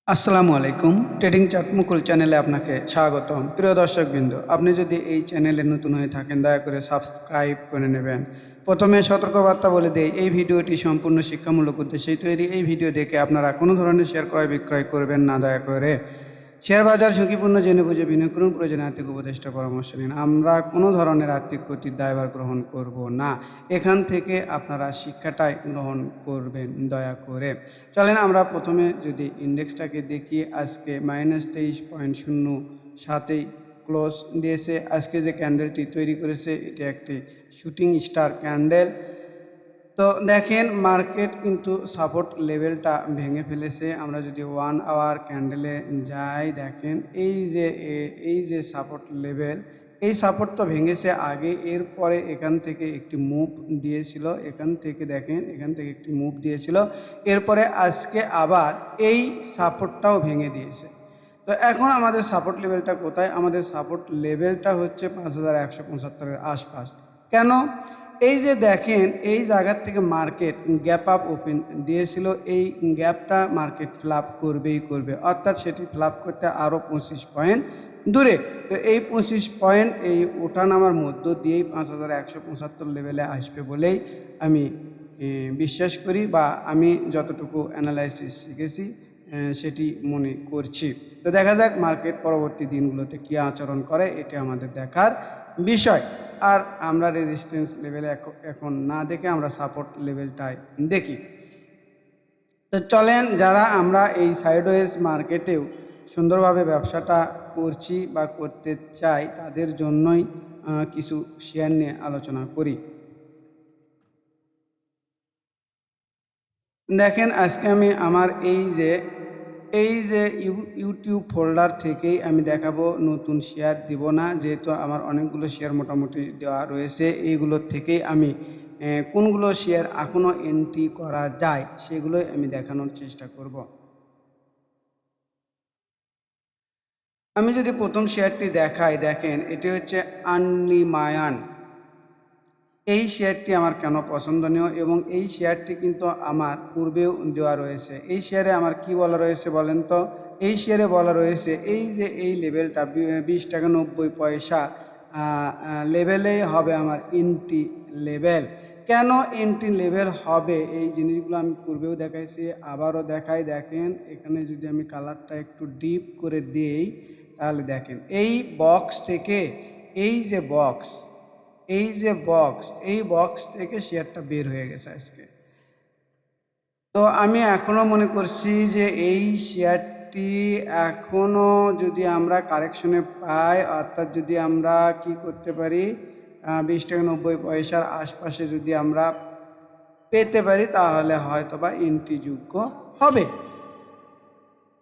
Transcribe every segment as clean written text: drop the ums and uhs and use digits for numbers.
আসসালামু আলাইকুম। Trading chart মুকুল চ্যানেলে আপনাকে স্বাগতম। প্রিয় দর্শকবৃন্দ, আপনি যদি এই চ্যানেলে নতুন হয়ে থাকেন দয়া করে সাবস্ক্রাইব করে নেবেন। প্রথমে সতর্কবার্তা বলে দেই, এই ভিডিওটি সম্পূর্ণ শিক্ষামূলক উদ্দেশ্যেই তৈরি। এই ভিডিও দেখে আপনারা কোনো ধরনের শেয়ার ক্রয় বিক্রয় করবেন না দয়া করে। শেয়ার বাজার ঝুঁকিপূর্ণ, জেনে বুঝে বিনিয়োগ করুন, প্রয়োজনে আর্থিক উপদেষ্টা পরামর্শ নিন। আমরা কোনো ধরনের আর্থিক ক্ষতির দায়ভার গ্রহণ করব না। এখান থেকে আপনারা শিক্ষাটাই গ্রহণ করবেন দয়া করে। চলেন আমরা প্রথমে যদি ইন্ডেক্সটাকে দেখি, আজকে -23.07 ক্লোজ দিয়েছে। আজকে যে ক্যান্ডেলটি তৈরি করেছে এটি একটি শুটিং স্টার ক্যান্ডেল। তো দেখেন মার্কেট কিন্তু সাপোর্ট লেভেলটা ভেঙে ফেলেছে। আমরা যদি 1 আওয়ার ক্যান্ডেলে যাই, দেখেন এই যে সাপোর্ট লেভেল, এই সাপোর্ট তো ভেঙেছে আগে, এরপরে এখান থেকে একটি মুভ দিয়েছিল, এখান থেকে দেখেন এখান থেকে একটি মুভ দিয়েছিল, এরপরে আজকে আবার এই সাপোর্টটাও ভেঙে দিয়েছে। তো এখন আমাদের সাপোর্ট লেভেলটা কোথায়? আমাদের সাপোর্ট লেভেলটা হচ্ছে 5175-এর আশপাশ। কেন? এই যে দেখেন এই জায়গার থেকে মার্কেট গ্যাপ আপ ওপেন দিয়েছিল, এই গ্যাপটা মার্কেট ফ্লাপ করবেই করবে, অর্থাৎ সেটি ফ্লাপ করতে আরও 25 পয়েন্ট দূরে। তো এই 25 পয়েন্ট এই ওঠানামার মধ্য দিয়েই 5175 লেভেলে আসবে বলেই আমি বিশ্বাস করি, বা আমি যতটুকু অ্যানালাইসিস শিখেছি সেটি মনে করছি। তো দেখা যাক মার্কেট পরবর্তী দিনগুলোতে কী আচরণ করে, এটি আমাদের দেখার বিষয়। আর আমরা রেজিস্ট্যান্স লেভেলে এখন না দেখে আমরা সাপোর্ট লেভেলটাই দেখি। তো চলেন, যারা আমরা এই সাইডওয়েজ মার্কেটেও সুন্দরভাবে ব্যবসাটা করছি বা করতে চাই তাদের জন্যই কিছু শেয়ার নিয়ে আলোচনা করি। দেখেন আজকে আমি আমার এই যে ইউটিউব ফোল্ডার থেকেই আমি দেখাবো, নতুন শেয়ার দিব না, যেহেতু আমার অনেকগুলো শেয়ার মোটামুটি দেওয়া রয়েছে। এইগুলোর থেকেই আমি কোনগুলো শেয়ার এখনও এন্ট্রি করা যায় সেগুলোই আমি দেখানোর চেষ্টা করব। আমি যদি প্রথম শেয়ারটি দেখাই, দেখেন এটি হচ্ছে আনলিমায়ান। এই শেয়ারটি আমার কেন পছন্দনীয়, এবং এই শেয়ারটি কিন্তু আমার পূর্বেও দেওয়া রয়েছে। এই শেয়ারে আমার কি বলা রয়েছে বলেন তো? এই শেয়ারে বলা রয়েছে এই যে এই লেভেলটা 20.90 লেভেলেই হবে আমার এন্ট্রি লেভেল। কেন এন্ট্রি লেভেল হবে? এই জিনিসগুলো আমি পূর্বেও দেখাইছি, আবারও দেখাই। দেখেন এখানে যদি আমি কালারটা একটু ডিপ করে দিই, তাহলে দেখেন এই বক্স থেকে, এই যে বক্স এই বক্স থেকে শেয়ারটা বের হয়ে গেছে আজকে। তো আমি এখনও মনে করছি যে এই শেয়ারটি এখনও যদি আমরা কারেকশনে পাই, অর্থাৎ যদি আমরা কি করতে পারি, 20.90 আশপাশে যদি আমরা পেতে পারি তাহলে হয়তো বা এন্ট্রিযোগ্য হবে।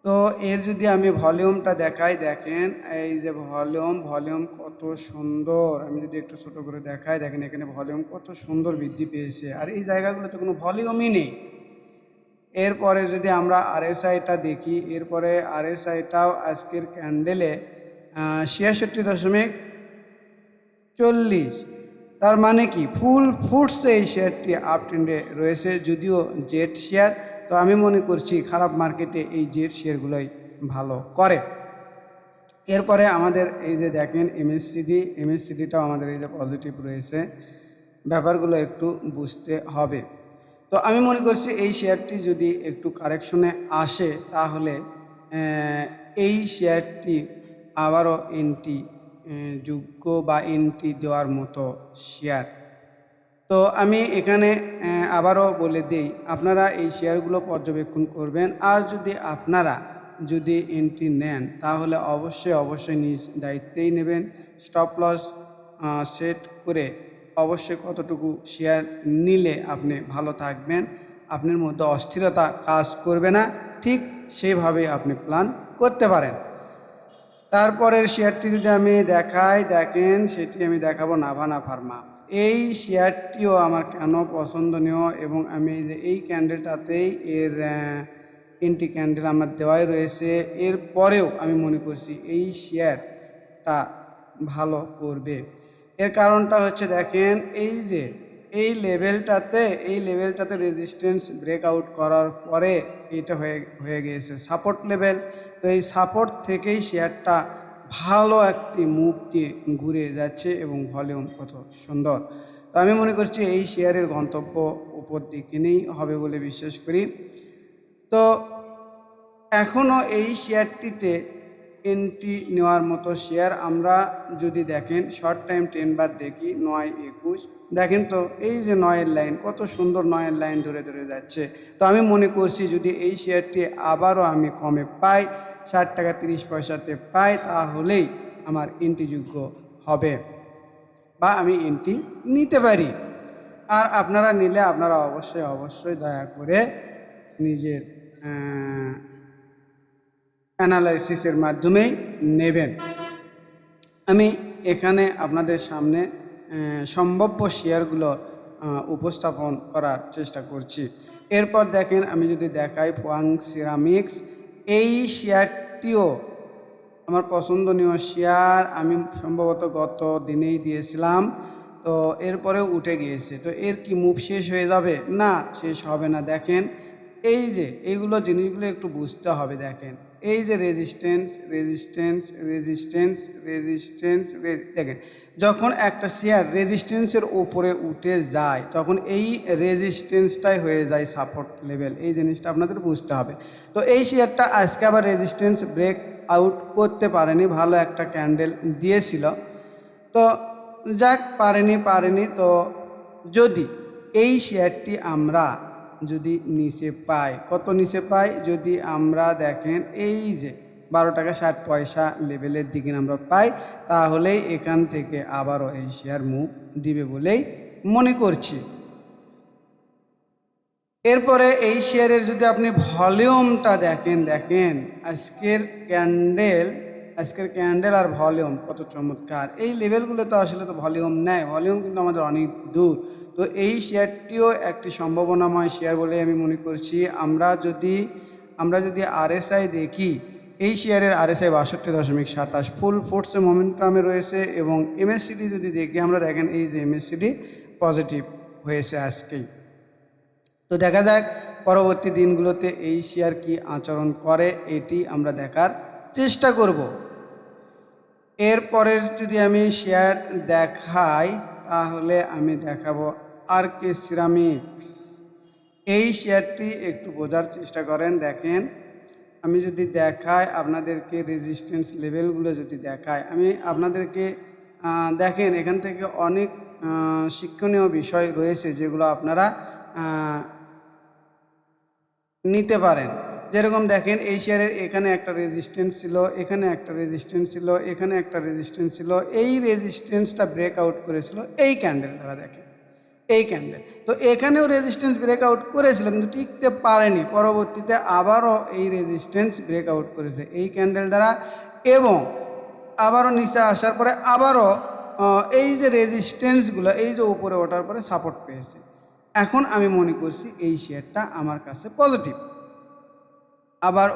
তো এর যদি আমি ভলিউমটা দেখাই, দেখেন এই যে ভলিউম কত সুন্দর। আমি যদি একটু ছোট করে দেখাই, দেখেন এখানে ভলিউম কত সুন্দর বৃদ্ধি পেয়েছে, আর এই জায়গাগুলোতে কোনো ভলিউমই নেই। এরপরে যদি আমরা আরএসআইটা দেখি, এরপরে আরএসআইটাও আজকের ক্যান্ডেলে 66.40। তার মানে কি ফুল ফুটছে এই শেয়ারটি আপ ট্রেন্ডে রয়েছে, যদিও জেট শেয়ার। তো আমি মনে করছি খারাপ মার্কেটে এই জেট শেয়ারগুলোই ভালো করে। এরপরে আমাদের এই যে দেখেন এমএসসিডিটাও আমাদের এই যে পজিটিভ রয়েছে, ব্যাপারগুলো একটু বুঝতে হবে। তো আমি মনে করছি এই শেয়ারটি যদি একটু কারেকশনে আসে তাহলে এই শেয়ারটি আবারও এন্ট্রি যোগ্য বা এন্ট্রি দেওয়ার মতো শেয়ার। তো আমি এখানে আবারও বলে দেই, আপনারা এই শেয়ারগুলো পর্যবেক্ষণ করবেন, আর আপনারা যদি এন্ট্রি নেন তাহলে অবশ্যই নিজ দায়িত্বেই নেবেন। স্টপ লস সেট করে অবশ্যই কতটুকু শেয়ার নিলে আপনি ভালো থাকবেন, আপনার মধ্যে অস্থিরতা কাজ করবে না, ঠিক সেইভাবে আপনি প্ল্যান করতে পারেন। তারপরের শেয়ারটি যদি আমি দেখাই, দেখেন সেটি আমি দেখাবো নাভানা ফার্মা। এই শেয়ারটিও আমার কেন পছন্দনীয়, এবং আমি এই ক্যান্ডেলটাতেই এর তিনটি ক্যান্ডেল আমার দেওয়াই রয়েছে, এরপরেও আমি মনে করছি এই শেয়ারটা ভালো করবে। এর কারণটা হচ্ছে দেখেন এই লেভেলটাতে রেজিস্ট্যান্স ব্রেকআউট করার পরে এটা হয়ে গিয়েছে সাপোর্ট লেভেল। তো এই সাপোর্ট থেকেই শেয়ারটা ভালো একটি মুভ দিয়ে ঘুরে যাচ্ছে এবং ভলিউম কত সুন্দর। তো আমি মনে করছি এই শেয়ারের গন্তব্য উপর দিকে নেই হবে বলে বিশ্বাস করি। তো এখনও এই শেয়ারটিতে এন্ট্রি নেওয়ার মতো শেয়ার আমরা যদি দেখেন শর্ট টাইম 10 বার দেখি 9-21 দেখেন তো এই যে 9-এর লাইন কত সুন্দর 9-এর লাইন ধরে ধরে যাচ্ছে। তো আমি মনে করছি যদি এই শেয়ারটি আবারও আমি কমে পাই 60 টাকা 30 পয়সাতে পাই তাহলেই আমার এন্ট্রিযোগ্য হবে বা আমি এন্ট্রি নিতে পারি। আর আপনারা নিলে আপনারা অবশ্যই দয়া করে নিজের অ্যানালাইসিসের মাধ্যমেই নেবেন। আমি এখানে আপনাদের সামনে সম্ভাব্য শেয়ারগুলো উপস্থাপন করার চেষ্টা করছি। এরপর দেখেন আমি যদি দেখাই ফোয়াং সিরামিক্স, এই শেয়ারটিও আমার পছন্দনীয় শেয়ার। আমি সম্ভবত গত দিনেই দিয়েছিলাম, তো এরপরেও উঠে গিয়েছে। তো এর কি মুভ শেষ হয়ে যাবে? না, শেষ হবে না। দেখেন এই যে এইগুলো জিনিসগুলো একটু বুঝতে হবে। দেখেন এই যে রেজিস্ট্যান্স দেখেন যখন একটা শেয়ার রেজিস্ট্যান্সের ওপরে উঠে যায় তখন এই রেজিস্ট্যান্সটাই হয়ে যায় সাপোর্ট লেভেল। এই জিনিসটা আপনাদের বুঝতে হবে। তো এই শেয়ারটা আজকে আবার রেজিস্ট্যান্স ব্রেক আউট করতে পারেনি, ভালো একটা ক্যান্ডেল দিয়েছিল। তো যাক পারেনি। তো যদি এই শেয়ারটি আমরা যদি নিচে পাই, কত নিচে পাই, যদি আমরা দেখেন এই যে 12 টাকা 60 পয়সা লেভেলের দিকে আমরা পাই তাহলেই এখান থেকে আবারও এই শেয়ার মুভ দিবে বলেই মনে করছি। এরপরে এই শেয়ারের যদি আপনি ভলিউমটা দেখেন আজকের ক্যান্ডেল আর ভলিউম কত চমৎকার। এই লেভেলগুলো তো আসলে তো ভলিউম নেয়, ভলিউম কিন্তু আমাদের অনেক দূর। তো এই শেয়ারটিও একটি সম্ভাবনাময় শেয়ার বলে আমি মনে করছি। আমরা যদি আরএসআই দেখি, এই শেয়ারের আরএসআই 62.27 ফুল ফোর্সে মোমেন্টামে রয়েছে এবং এমএসসিডি যদি দেখি আমরা দেখেন এই যে এমএসসিডি পজিটিভ হয়েছে আজকেই। তো দেখা যাক পরবর্তী দিনগুলোতে এই শেয়ার কি আচরণ করে, এটি আমরা দেখার চেষ্টা করব। এরপরের যদি আমি শেয়ার দেখাই তাহলে আমি দেখাবো আরকে সিরামিক্স। এই শেয়ারটি একটু বোঝার চেষ্টা করেন। দেখেন আমি যদি দেখাই আপনাদেরকে রেজিস্ট্যান্স লেভেলগুলো যদি দেখাই, আমি আপনাদেরকে দেখেন এখান থেকে অনেক শিক্ষণীয় বিষয় রয়েছে যেগুলো আপনারা নিতে পারেন। যেরকম দেখেন এই শেয়ারের এখানে একটা রেজিস্ট্যান্স ছিল, এখানে একটা রেজিস্ট্যান্স ছিল, এখানে একটা রেজিস্ট্যান্স ছিল। এই রেজিস্ট্যান্সটা ব্রেকআউট করেছিল এই ক্যান্ডেল দ্বারা। দেখেন এই ক্যান্ডেল, তো এখানেও রেজিস্ট্যান্স ব্রেকআউট করেছিল কিন্তু টিকতে পারেনি। পরবর্তীতে আবারও এই রেজিস্ট্যান্স ব্রেকআউট করেছে এই ক্যান্ডেল দ্বারা এবং আবারও নিচে আসার পরে আবারও এই যে রেজিস্ট্যান্সগুলো এই যে উপরে ওঠার পরে সাপোর্ট পেয়েছে। এখন আমি মনে করছি এই শেয়ারটা আমার কাছে পজিটিভ। আবার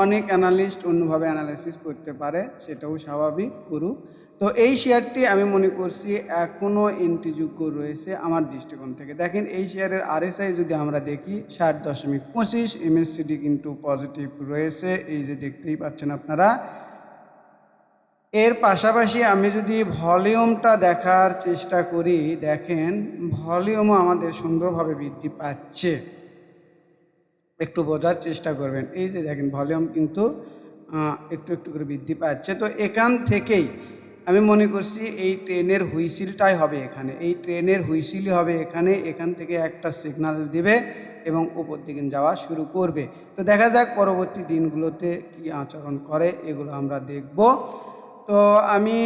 অনেক অ্যানালিস্ট অন্যভাবে অ্যানালাইসিস করতে পারে, সেটাও স্বাভাবিক করুক। তো এই শেয়ারটি আমি মনে করছি এখনও এন্ট্রিযোগ্য রয়েছে আমার দৃষ্টিকোণ থেকে। দেখেন এই শেয়ারের আরএসআই যদি আমরা দেখি 60.25, এমএসসিডি কিন্তু পজিটিভ রয়েছে, এই যে দেখতেই পাচ্ছেন আপনারা। এর পাশাপাশি আমি যদি ভলিউমটা দেখার চেষ্টা করি, দেখেন ভলিউমও আমাদের সুন্দরভাবে বৃদ্ধি পাচ্ছে। একটু বোঝার চেষ্টা করবেন। এই যে দেখেন ভলিউম কিন্তু একটু করে বৃদ্ধি পাচ্ছে। তো এখান থেকেই আমি মনে করছি এই ট্রেনের হুইসিলটাই হবে এখানে, এই ট্রেনের হুইসিলই হবে এখানে। এখান থেকে একটা সিগন্যাল দিবে এবং উপর দিকে যাওয়া শুরু করবে। তো দেখা যাক পরবর্তী দিনগুলোতে কি আচরণ করে, এগুলো আমরা দেখব। তো আমি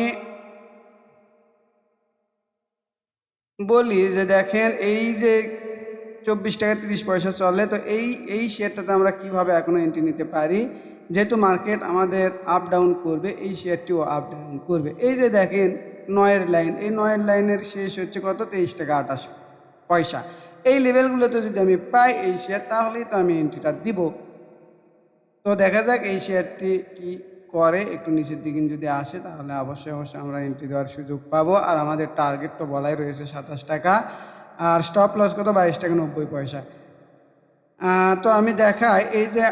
বলি যে দেখেন এই যে 24 টাকা 30 পয়সা চলে, তো এই শেয়ারটাতে আমরা কিভাবে এখনও এন্ট্রি নিতে পারি। যেহেতু মার্কেট আমাদের আপ ডাউন করবে, এই শেয়ারটিও আপ ডাউন করবে। এই যে দেখেন 9-এর লাইন, এই 9-এর লাইনের শেষ হচ্ছে কত 23 টাকা 28 পয়সা। এই লেভেলগুলোতে যদি আমি পাই এই শেয়ার তাহলেই তো আমি এন্ট্রিটা দিব। তো দেখা যাক এই শেয়ারটি কি করে, একটু নিচের দিকে যদি আসে তাহলে অবশ্যই আমরা এন্ট্রি দেওয়ার সুযোগ পাবো। আর আমাদের টার্গেট তো বলাই রয়েছে 27 টাকা আর স্টপ লস কত 22 টাকা 90 পয়সা। তো আমি দেখাই এই যে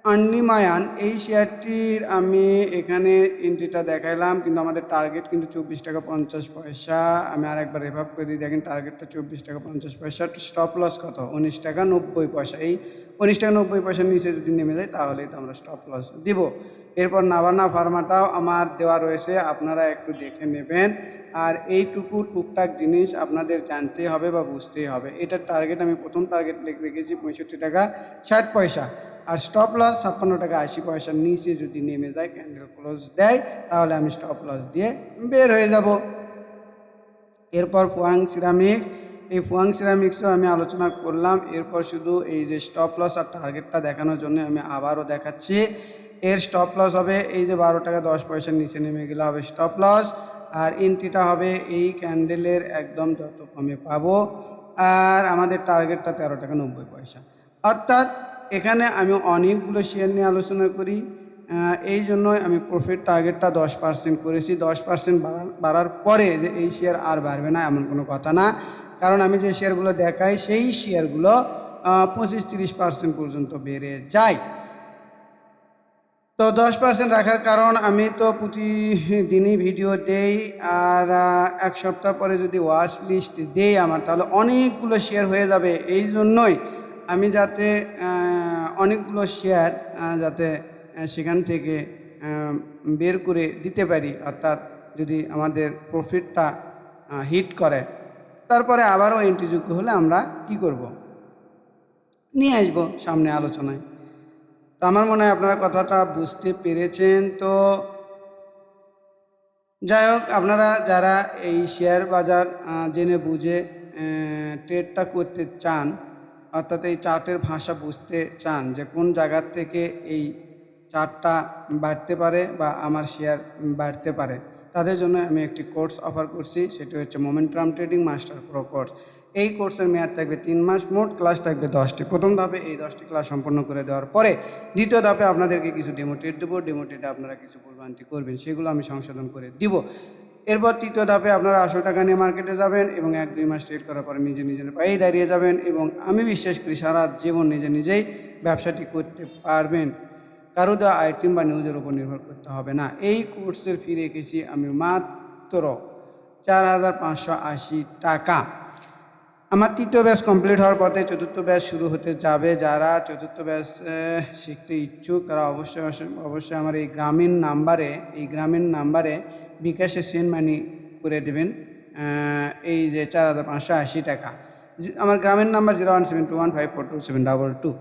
আন্নিমায়ান এই শেয়ারটির আমি এখানে এন্ট্রিটা দেখাইলাম, কিন্তু আমাদের টার্গেট কিন্তু 24 টাকা 50 পয়সা। আমি আরেকবার রিভাব করে দিই, দেখেন টার্গেটটা 24 টাকা 50 পয়সা, স্টপ লস কত 19 টাকা 90 পয়সা। এই 19 টাকা 90 পয়সার নিচে যদি নেমে যায় তাহলেই তো আমরা স্টপ লস দিব। এরপর নাভানা ফার্মাটাও আমার দেওয়া রয়েছে, আপনারা একটু দেখে নেবেন। আর এইটুকু টুকটাক জিনিস আপনাদের জানতেই হবে বা বুঝতেই হবে। এটার টার্গেট আমি প্রথম টার্গেট রেখেছি 65 টাকা 60 পয়সা, আর স্টপ লস 56 টাকা 80 পয়সার নিচে যদি নেমে যায়, ক্যান্ডেল ক্লোজ দেয়, তাহলে আমি স্টপ লস দিয়ে বের হয়ে যাব। এরপর ফুয়াং সিরামিক্স, এই ফুয়াং সিরামিক্সও আমি আলোচনা করলাম। এরপর শুধু এই যে স্টপ লস আর টার্গেটটা দেখানোর জন্য আমি আবারও দেখাচ্ছি। এর স্টপ লস হবে এই যে 12 টাকা 10 পয়সার নিচে নেমে গেলে হবে স্টপ লস, আর এন্ট্রিটা হবে এই ক্যান্ডেলের একদম যত কমে পাবো। আর আমাদের টার্গেটটা 13 টাকা 90 পয়সা। অর্থাৎ এখানে আমি অনেকগুলো শেয়ার নিয়ে আলোচনা করি, এই জন্যই আমি প্রফিট টার্গেটটা 10% করেছি। 10% বাড়ার পরে যে এই শেয়ার আর বাড়বে না এমন কোনো কথা না, কারণ আমি যে শেয়ারগুলো দেখাই সেই শেয়ারগুলো 25-30% পর্যন্ত বেড়ে যায়। তো 10% রাখার কারণ আমি তো প্রতিদিনই ভিডিও দেই, আর এক সপ্তাহ পরে যদি ওয়াচ লিস্ট দেই আমার, তাহলে অনেকগুলো শেয়ার হয়ে যাবে। এই জন্যই আমি যাতে অনেকগুলো শেয়ার যাতে সেখান থেকে বের করে দিতে পারি, অর্থাৎ যদি আমাদের প্রফিটটা হিট করে, তারপরে আবারও এন্ট্রিযোগ্য হলে আমরা কি করব, নিয়ে আসবো সামনে আলোচনায়। তো আমার মনে হয় আপনারা কথাটা বুঝতে পেরেছেন। তো যাই হোক, আপনারা যারা এই শেয়ার বাজার জেনে বুঝে ট্রেডটা করতে চান, অর্থাৎ এই চার্টের ভাষা বুঝতে চান যে কোন জায়গার থেকে এই চার্টটা বাড়তে পারে বা আমার শেয়ার বাড়তে পারে, তাদের জন্য আমি একটি কোর্স অফার করছি, সেটি হচ্ছে momentum trading master pro course. এই কোর্সের মেয়াদ থাকবে 3 মাস, মোট ক্লাস থাকবে 10টি। প্রথম ধাপে এই 10টি ক্লাস সম্পন্ন করে দেওয়ার পরে দ্বিতীয় ধাপে আপনাদেরকে কিছু ডেমোটেট দেবো, ডেমোটেটে আপনারা কিছু ভুলভ্রান্তি করবেন, সেগুলো আমি সংশোধন করে দিব। এরপর তৃতীয় ধাপে আপনারা 800 টাকা নিয়ে মার্কেটে যাবেন এবং 1-2 মাস ট্রেড করার পরে নিজের পায়েই দাঁড়িয়ে যাবেন, এবং আমি বিশ্বাস করি সারা জীবন নিজেই ব্যবসাটি করতে পারবেন। কারো দেওয়া আইটেম বা নিউজের উপর নির্ভর করতে হবে না। এই কোর্সের ফি রেখেছি আমি মাত্র 4,580 টাকা। আমার তৃতীয় ব্যাচ কমপ্লিট হওয়ার পথে চতুর্থ ব্যাচ শুরু হতে যাবে। যারা চতুর্থ ব্যাচ শিখতে ইচ্ছুক তারা অবশ্যই আমার এই গ্রামীণ নাম্বারে বিকাশে সেন্ড মানি করে দেবেন এই যে 4,580 টাকা। আমার গ্রামীণ নাম্বার 01721542722,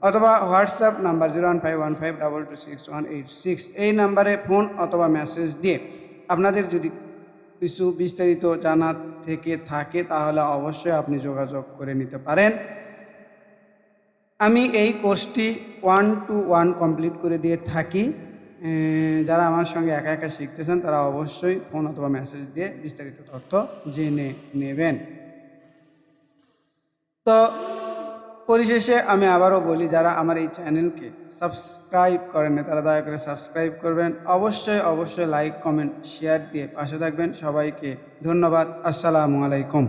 অথবা হোয়াটসঅ্যাপ নাম্বার 01515226186। এই নাম্বারে ফোন অথবা মেসেজ দিয়ে আপনাদের যদি কিছু বিস্তারিত জানা থেকে থাকে তাহলে অবশ্যই আপনি যোগাযোগ করে নিতে পারেন। আমি এই কোর্সটি 1-to-1 কমপ্লিট করে দিয়ে থাকি। যারা আমার সঙ্গে একা একা শিখতে চান তারা অবশ্যই ফোন অথবা মেসেজ দিয়ে বিস্তারিত তথ্য জেনে নেবেন। তো পরিশেষে আমি আবারও বলি, যারা আমার এই চ্যানেলকে সাবস্ক্রাইব করেন না তারা দয়া করে সাবস্ক্রাইব করবেন। অবশ্যই লাইক, কমেন্ট, শেয়ার দিয়ে পাশে থাকবেন। সবাইকে ধন্যবাদ। আসসালামু আলাইকুম।